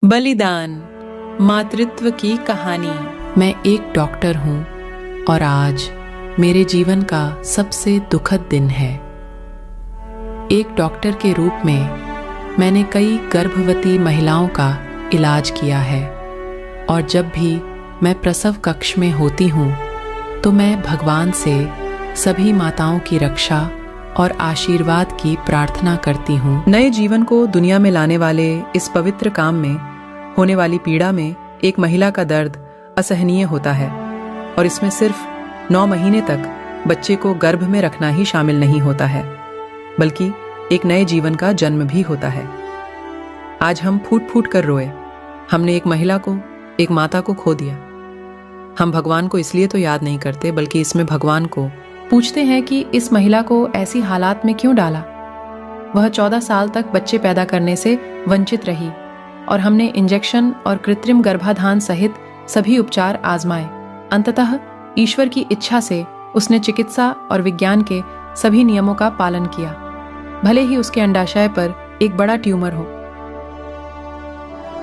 बलिदान, मातृत्व की कहानी। मैं एक डॉक्टर हूँ और आज मेरे जीवन का सबसे दुखद दिन है। एक डॉक्टर के रूप में मैंने कई गर्भवती महिलाओं का इलाज किया है और जब भी मैं प्रसव कक्ष में होती हूँ तो मैं भगवान से सभी माताओं की रक्षा और आशीर्वाद की प्रार्थना करती हूँ। नए जीवन को दुनिया में लाने वाले इस पवित्र काम में होने वाली पीड़ा में एक महिला का दर्द असहनीय होता है और इसमें सिर्फ 9 महीने तक बच्चे को गर्भ में रखना ही शामिल नहीं होता है, बल्कि एक नए जीवन का जन्म भी होता है। आज हम फूट फूट कर रोए। हमने एक महिला को, एक माता को खो दिया। हम भगवान को इसलिए तो याद नहीं करते, बल्कि इसमें भगवान को पूछते हैं कि इस महिला को ऐसी हालात में क्यों डाला। वह 14 साल तक बच्चे पैदा करने से वंचित रही और हमने इंजेक्शन और कृत्रिम गर्भाधान सहित सभी उपचार आजमाए। अंततः ईश्वर की इच्छा से उसने चिकित्सा और विज्ञान के सभी नियमों का पालन किया, भले ही उसके अंडाशय पर एक बड़ा ट्यूमर हो।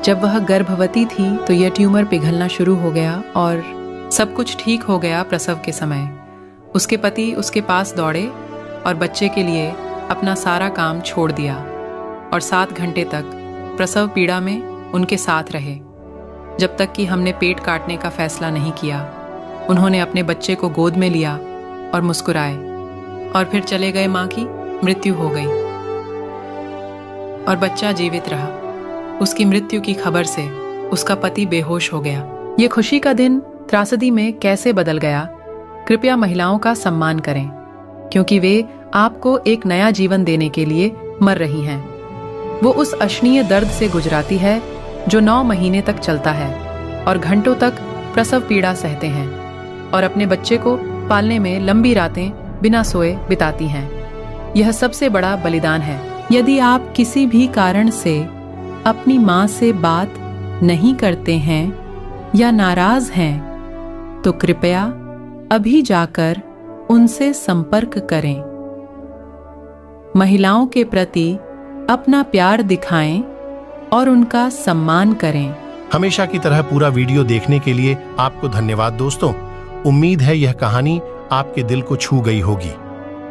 जब वह गर्भवती थी तो यह ट्यूमर पिघलना शुरू हो गया और सब कुछ ठीक हो गया। प्रसव के समय उसके पति उसके पास दौड़े और बच्चे के लिए अपना सारा काम छोड़ दिया और 7 घंटे तक प्रसव पीड़ा में उनके साथ रहे, जब तक कि हमने पेट काटने का फैसला नहीं किया। उन्होंने अपने बच्चे को गोद में लिया और मुस्कुराए और फिर चले गए। मां की मृत्यु हो गई और बच्चा जीवित रहा। उसकी मृत्यु की खबर से उसका पति बेहोश हो गया। ये खुशी का दिन त्रासदी में कैसे बदल गया। कृपया महिलाओं का सम्मान करें, क्योंकि वे आपको एक नया जीवन देने के लिए मर रही हैं। वो उस अशनीय दर्द से गुजराती है जो 9 महीने तक चलता है और घंटों तक प्रसव पीड़ा सहते हैं और अपने बच्चे को पालने में लंबी रातें बिना सोए बिताती हैं। यह सबसे बड़ा बलिदान है। यदि आप किसी भी कारण से अपनी माँ से बात नहीं करते हैं या नाराज हैं, तो कृपया अभी जाकर उनसे संपर्क करें। महिलाओं के प्रति अपना प्यार दिखाएं और उनका सम्मान करें। हमेशा की तरह पूरा वीडियो देखने के लिए आपको धन्यवाद दोस्तों। उम्मीद है यह कहानी आपके दिल को छू गई होगी।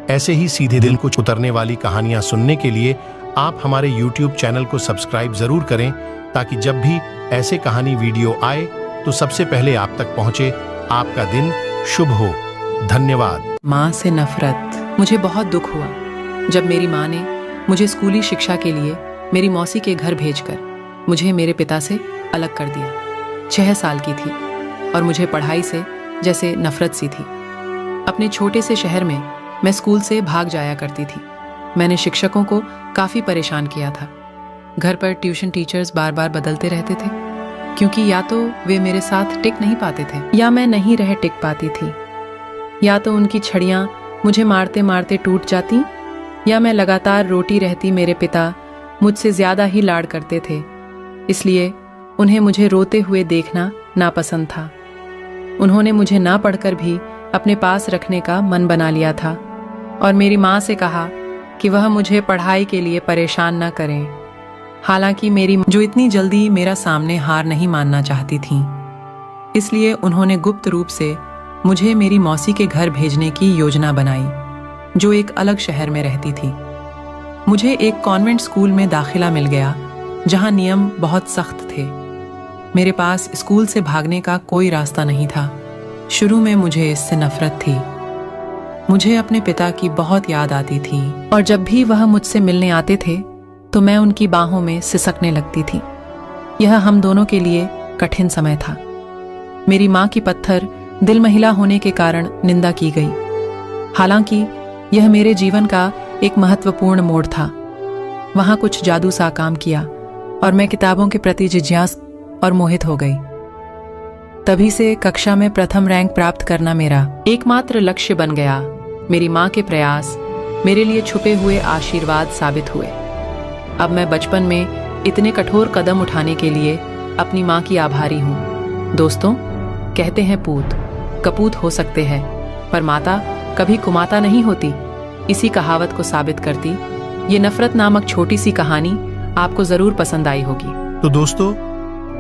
ऐसे ही सीधे दिल को उतरने वाली कहानियां सुनने के लिए आप हमारे YouTube चैनल को सब्सक्राइब जरूर करें, ताकि जब भी ऐसे कहानी वीडियो आए तो सबसे पहले आप तक पहुंचे। आपका दिन शुभ हो। धन्यवाद। माँ से नफरत। मुझे बहुत दुख हुआ जब मेरी माँ ने मुझे स्कूली शिक्षा के लिए मेरी मौसी के घर भेजकर मुझे मेरे पिता से अलग कर दिया। 6 साल की थी और मुझे पढ़ाई से जैसे नफरत सी थी। अपने छोटे से शहर में मैं स्कूल से भाग जाया करती थी। मैंने शिक्षकों को काफ़ी परेशान किया था। घर पर ट्यूशन टीचर्स बार बार बदलते रहते थे, क्योंकि या तो वे मेरे साथ टिक नहीं पाते थे या मैं नहीं रह टिक पाती थी। या तो उनकी छड़ियाँ मुझे मारते मारते टूट जाती या मैं लगातार रोती रहती। मेरे पिता मुझसे ज़्यादा ही लाड करते थे, इसलिए उन्हें मुझे रोते हुए देखना नापसंद था। उन्होंने मुझे ना पढ़कर भी अपने पास रखने का मन बना लिया था और मेरी माँ से कहा कि वह मुझे पढ़ाई के लिए परेशान न करें। हालांकि मेरी जो इतनी जल्दी मेरा सामने हार नहीं मानना चाहती थी, इसलिए उन्होंने गुप्त रूप से मुझे मेरी मौसी के घर भेजने की योजना बनाई, जो एक अलग शहर में रहती थी। मुझे एक कॉन्वेंट स्कूल में दाखिला मिल गया, जहां नियम बहुत सख्त थे। मेरे पास स्कूल से भागने का कोई रास्ता नहीं था। शुरू में मुझे इससे नफरत थी। मुझे अपने पिता की बहुत याद आती थी और जब भी वह मुझसे मिलने आते थे तो मैं उनकी बाहों में सिसकने लगती थी। यह हम दोनों के लिए कठिन समय था। मेरी माँ की पत्थर दिल महिला होने के कारण निंदा की गई। हालांकि यह मेरे जीवन का एक महत्वपूर्ण मोड़ था। वहां कुछ जादू सा काम किया और मैं किताबों के प्रति जिज्ञास और मोहित हो गई। तभी से कक्षा में प्रथम रैंक प्राप्त करना मेरा एकमात्र लक्ष्य बन गया। मेरी माँ के प्रयास मेरे लिए छुपे हुए आशीर्वाद साबित हुए। अब मैं बचपन में इतने कठोर कदम उठाने के लिए अपनी माँ की आभारी हूँ। दोस्तों, कहते हैं पूत कपूत हो सकते हैं, पर माता कभी कुमाता नहीं होती। इसी कहावत को साबित करती ये नफरत नामक छोटी सी कहानी आपको जरूर पसंद आई होगी। तो दोस्तों,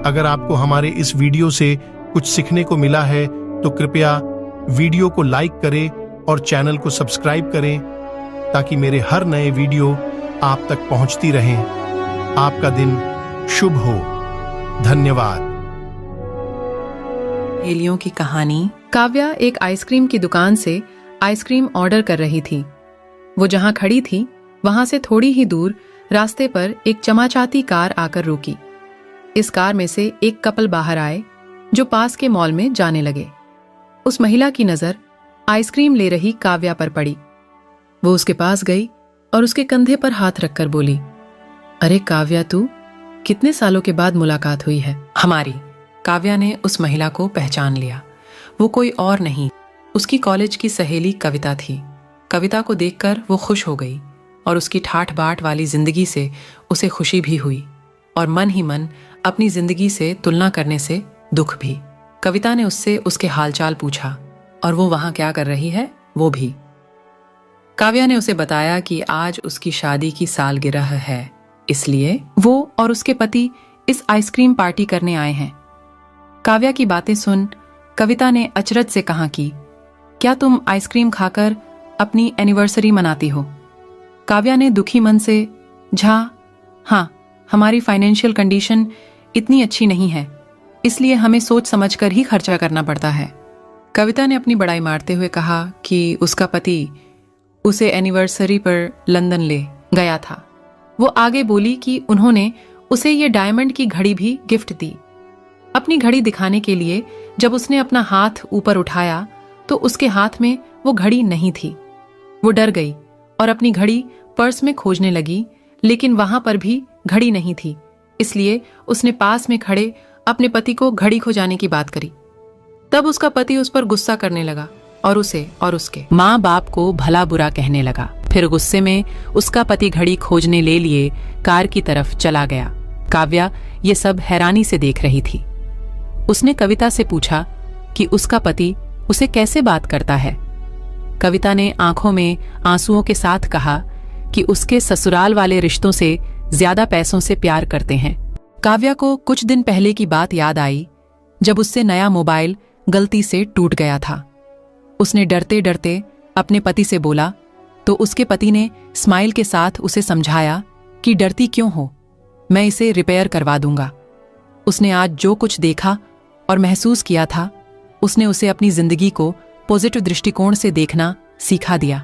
अगर आपको हमारे इस वीडियो से कुछ सीखने को मिला है तो कृपया वीडियो को लाइक करें और चैनल को सब्सक्राइब करें ताकि मेरे हर नए वीडियो आप तक पहुंचती रहें। आपका दिन शुभ हो। धन्यवाद। पहेलियों की कहानी। काव्या एक आइसक्रीम की दुकान से आइसक्रीम ऑर्डर कर रही थी। वो जहां खड़ी थी वहां से थोड़ी ही दूर रास्ते पर एक चमाचाती कार आकर रुकी। इस कार में से एक कपल बाहर आए जो पास के मॉल में जाने लगे। उस महिला की नजर आइसक्रीम ले रही काव्या पर पड़ी। वो उसके पास गई और उसके कंधे पर हाथ रखकर बोली, अरे काव्या, तू कितने सालों के बाद मुलाकात हुई है हमारी। काव्या ने उस महिला को पहचान लिया। वो कोई और नहीं, उसकी कॉलेज की सहेली कविता थी। कविता को देखकर वो खुश हो गई और उसकी ठाठ बाट वाली जिंदगी से उसे खुशी भी हुई और मन ही मन अपनी जिंदगी से तुलना करने से दुख भी। कविता ने उससे उसके हालचाल पूछा और वो वहां क्या कर रही है वो भी। काव्या ने उसे बताया कि आज उसकी शादी की सालगिरह है, इसलिए वो और उसके पति इस आइसक्रीम पार्टी करने आए हैं। काव्या की बातें सुन कविता ने अचरज से कहा कि क्या तुम आइसक्रीम खाकर अपनी एनिवर्सरी मनाती हो? काव्या ने दुखी मन से हाँ, हमारी फाइनेंशियल कंडीशन इतनी अच्छी नहीं है, इसलिए हमें सोच समझकर ही खर्चा करना पड़ता है। कविता ने अपनी बड़ाई मारते हुए कहा कि उसका पति उसे एनिवर्सरी पर लंदन ले गया था। वो आगे बोली कि उन्होंने उसे ये डायमंड की घड़ी भी गिफ्ट दी। अपनी घड़ी दिखाने के लिए जब उसने अपना हाथ ऊपर उठाया तो उसके हाथ में वो घड़ी नहीं थी। वो डर गई और अपनी घड़ी पर्स में खोजने लगी, लेकिन वहां पर भी घड़ी नहीं थी। इसलिए उसने पास में खड़े अपने पति को घड़ी खो जाने की बात करी। तब उसका पति उस पर गुस्सा करने लगा और उसे और उसके माँ बाप को भला बुरा कहने लगा। फिर गुस्से में उसका पति घड़ी खोजने ले लिए कार की तरफ चला गया। काव्या ये सब हैरानी से देख रही थी। उसने कविता से पूछा कि उसका पति उसे कैसे बात करता है। कविता ने आंखों में आंसुओं के साथ कहा कि उसके ससुराल वाले रिश्तों से ज्यादा पैसों से प्यार करते हैं। काव्या को कुछ दिन पहले की बात याद आई जब उससे नया मोबाइल गलती से टूट गया था। उसने डरते डरते अपने पति से बोला तो उसके पति ने स्माइल के साथ उसे समझाया कि डरती क्यों हो, मैं इसे रिपेयर करवा दूंगा। उसने आज जो कुछ देखा और महसूस किया था, उसने उसे अपनी जिंदगी को पॉजिटिव दृष्टिकोण से देखना सिखा दिया।